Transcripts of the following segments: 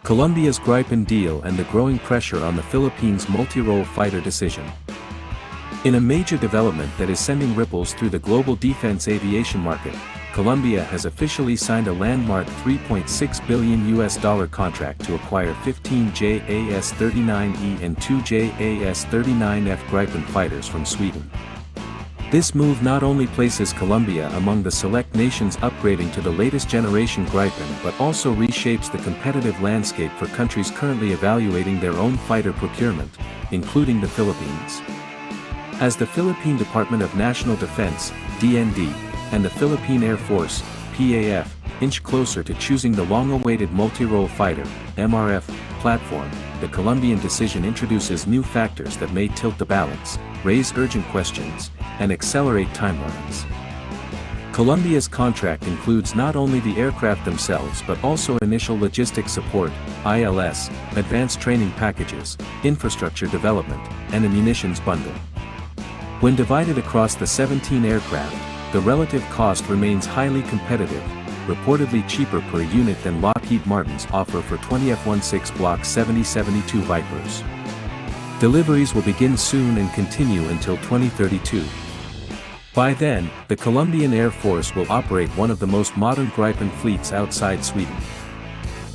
Colombia's Gripen deal and the growing pressure on the Philippines' Multirole fighter decision. In a major development that is sending ripples through the global defense aviation market, Colombia has officially signed a landmark $3.6 billion contract to acquire 15 JAS-39E and 2 JAS-39F Gripen fighters from Sweden. This move not only places Colombia among the select nations upgrading to the latest generation Gripen but also reshapes the competitive landscape for countries currently evaluating their own fighter procurement, including the Philippines. As the Philippine Department of National Defense, DND, and the Philippine Air Force, PAF, inch closer to choosing the long-awaited multirole fighter, MRF, platform, the Colombian decision introduces new factors that may tilt the balance, raise urgent questions, and accelerate timelines. Colombia's contract includes not only the aircraft themselves but also initial logistics support, ILS, advanced training packages, infrastructure development, and a munitions bundle. When divided across the 17 aircraft, the relative cost remains highly competitive, reportedly cheaper per unit than Lockheed Martin's offer for 20 F-16 Block 70-72 Vipers. Deliveries will begin soon and continue until 2032. By then, the Colombian Air Force will operate one of the most modern Gripen fleets outside Sweden.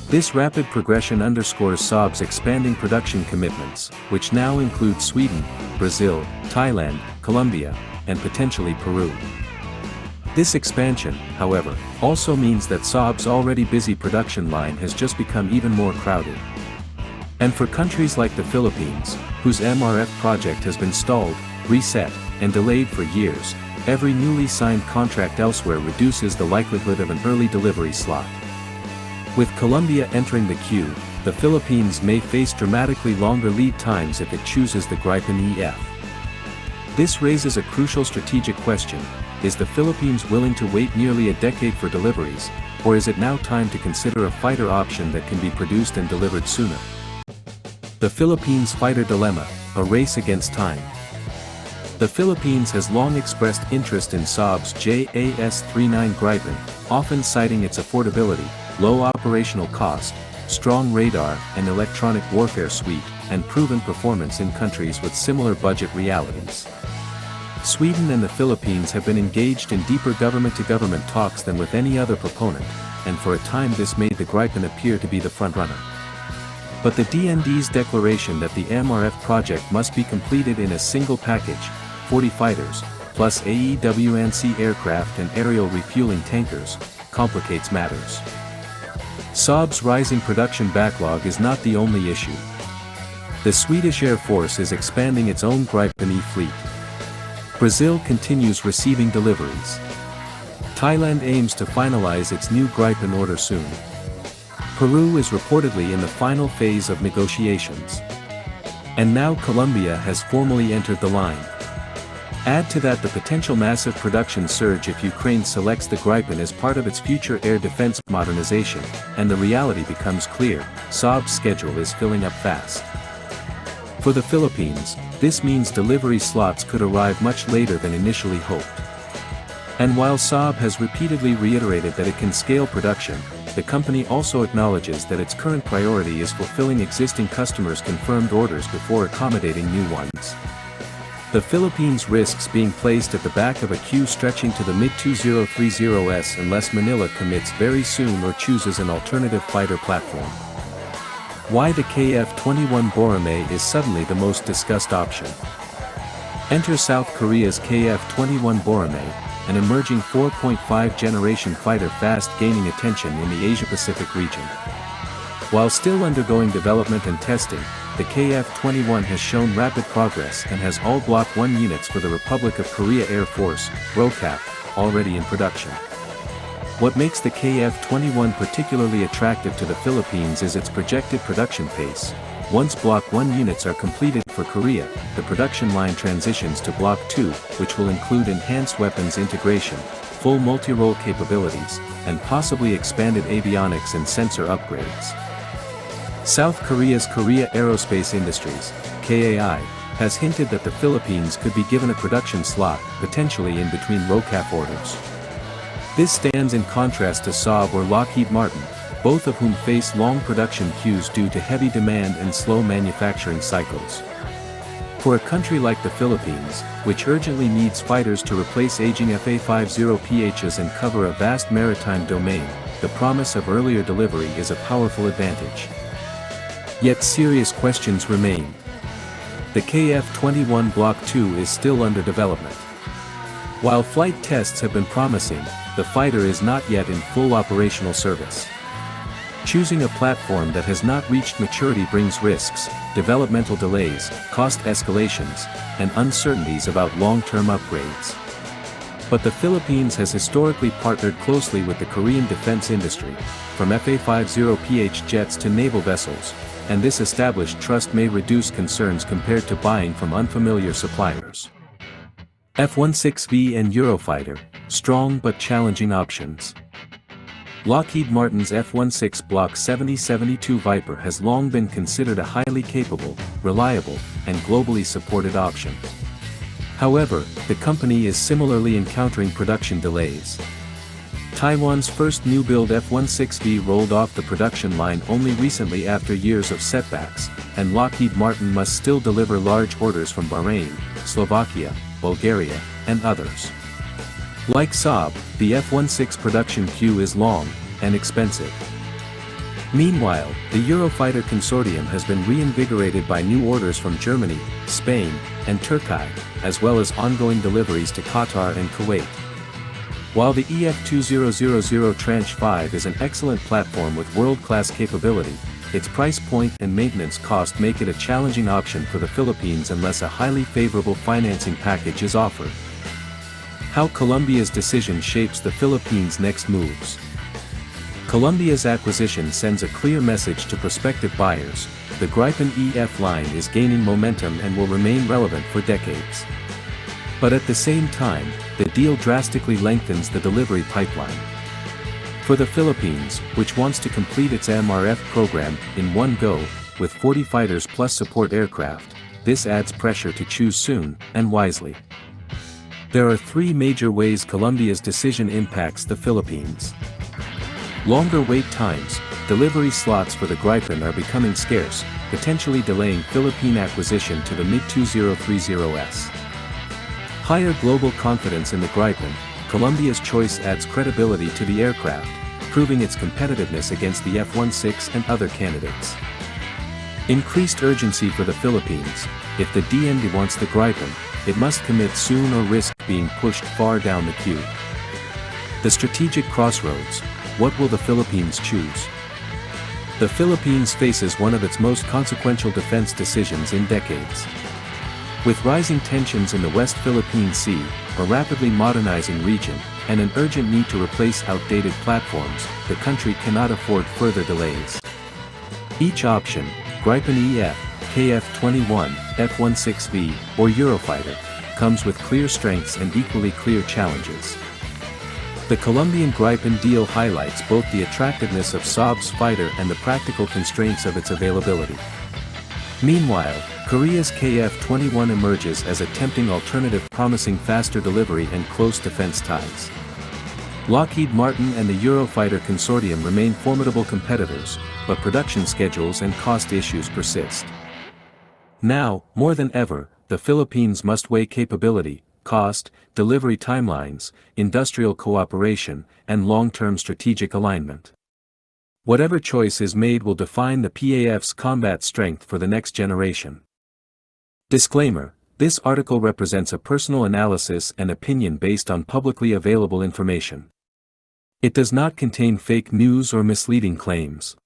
This rapid progression underscores Saab's expanding production commitments, which now include Sweden, Brazil, Thailand, Colombia, and potentially Peru. This expansion, however, also means that Saab's already busy production line has just become even more crowded. And for countries like the Philippines, whose MRF project has been stalled, reset, and delayed for years, every newly signed contract elsewhere reduces the likelihood of an early delivery slot. With Colombia entering the queue, the Philippines may face dramatically longer lead times if it chooses the Gripen EF. This raises a crucial strategic question: is the Philippines willing to wait nearly a decade for deliveries, or is it now time to consider a fighter option that can be produced and delivered sooner? The Philippines fighter dilemma, a race against time. The Philippines has long expressed interest in Saab's JAS-39 Gripen, often citing its affordability, low operational cost, strong radar and electronic warfare suite, and proven performance in countries with similar budget realities. Sweden and the Philippines have been engaged in deeper government-to-government talks than with any other proponent, and for a time this made the Gripen appear to be the frontrunner. But the DND's declaration that the MRF project must be completed in a single package, 40 fighters, plus AEW&C aircraft and aerial refueling tankers, complicates matters. Saab's rising production backlog is not the only issue. The Swedish Air Force is expanding its own Gripen E fleet. Brazil continues receiving deliveries. Thailand aims to finalize its new Gripen order soon. Peru is reportedly in the final phase of negotiations. And now Colombia has formally entered the line. Add to that the potential massive production surge if Ukraine selects the Gripen as part of its future air defense modernization, and the reality becomes clear: Saab's schedule is filling up fast. For the Philippines, this means delivery slots could arrive much later than initially hoped. And while Saab has repeatedly reiterated that it can scale production, the company also acknowledges that its current priority is fulfilling existing customers' confirmed orders before accommodating new ones. The Philippines risks being placed at the back of a queue stretching to the mid-2030s unless Manila commits very soon or chooses an alternative fighter platform. Why the KF-21 Boramae is suddenly the most discussed option. Enter South Korea's KF-21 Boramae, an emerging 4.5 generation fighter fast gaining attention in the Asia-Pacific region. While still undergoing development and testing, the KF-21 has shown rapid progress and has all Block 1 units for the Republic of Korea Air Force, ROCAP, already in production. What makes the KF-21 particularly attractive to the Philippines is its projected production pace. Once Block 1 units are completed for Korea, the production line transitions to Block 2, which will include enhanced weapons integration, full multi-role capabilities, and possibly expanded avionics and sensor upgrades. South Korea's Korea Aerospace Industries, KAI, has hinted that the Philippines could be given a production slot, potentially in between ROCAP orders. This stands in contrast to Saab or Lockheed Martin, both of whom face long production queues due to heavy demand and slow manufacturing cycles. For a country like the Philippines, which urgently needs fighters to replace aging Fa-50PHs and cover a vast maritime domain, the promise of earlier delivery is a powerful advantage. Yet serious questions remain. The KF-21 Block II is still under development. While flight tests have been promising, the fighter is not yet in full operational service. Choosing a platform that has not reached maturity brings risks, developmental delays, cost escalations, and uncertainties about long-term upgrades. But the Philippines has historically partnered closely with the Korean defense industry, from Fa-50PH jets to naval vessels, and this established trust may reduce concerns compared to buying from unfamiliar suppliers. F-16V and Eurofighter, strong but challenging options. Lockheed Martin's F-16 Block 70-72 Viper has long been considered a highly capable, reliable, and globally supported option. However, the company is similarly encountering production delays. Taiwan's first new-build F-16V rolled off the production line only recently after years of setbacks, and Lockheed Martin must still deliver large orders from Bahrain, Slovakia, Bulgaria, and others. Like Saab, the F-16 production queue is long and expensive. Meanwhile, the Eurofighter consortium has been reinvigorated by new orders from Germany, Spain, and Turkey, as well as ongoing deliveries to Qatar and Kuwait. While the EF-2000 Tranche 5 is an excellent platform with world-class capability, its price point and maintenance cost make it a challenging option for the Philippines unless a highly favorable financing package is offered. How Colombia's decision shapes the Philippines' next moves. Colombia's acquisition sends a clear message to prospective buyers: the Gripen EF line is gaining momentum and will remain relevant for decades. But at the same time, the deal drastically lengthens the delivery pipeline. For the Philippines, which wants to complete its MRF program in one go, with 40 fighters plus support aircraft, this adds pressure to choose soon and wisely. There are three major ways Colombia's decision impacts the Philippines. Longer wait times. Delivery slots for the Gripen are becoming scarce, potentially delaying Philippine acquisition to the mid-2030s. Higher global confidence in the Gripen. Colombia's choice adds credibility to the aircraft, proving its competitiveness against the F-16 and other candidates. Increased urgency for the Philippines. If the DND wants the Gripen, it must commit soon or risk being pushed far down the queue. The strategic crossroads. What will the Philippines choose? The Philippines faces one of its most consequential defense decisions in decades. With rising tensions in the West Philippine Sea, a rapidly modernizing region, and an urgent need to replace outdated platforms, the country cannot afford further delays. Each option, Gripen EF, KF-21, F-16V, or Eurofighter, comes with clear strengths and equally clear challenges. The Colombian Gripen deal highlights both the attractiveness of Saab's fighter and the practical constraints of its availability. Meanwhile, Korea's KF-21 emerges as a tempting alternative promising faster delivery and close defense ties. Lockheed Martin and the Eurofighter consortium remain formidable competitors, but production schedules and cost issues persist. Now, more than ever, the Philippines must weigh capability, cost, delivery timelines, industrial cooperation, and long-term strategic alignment. Whatever choice is made will define the PAF's combat strength for the next generation. Disclaimer: this article represents a personal analysis and opinion based on publicly available information. It does not contain fake news or misleading claims.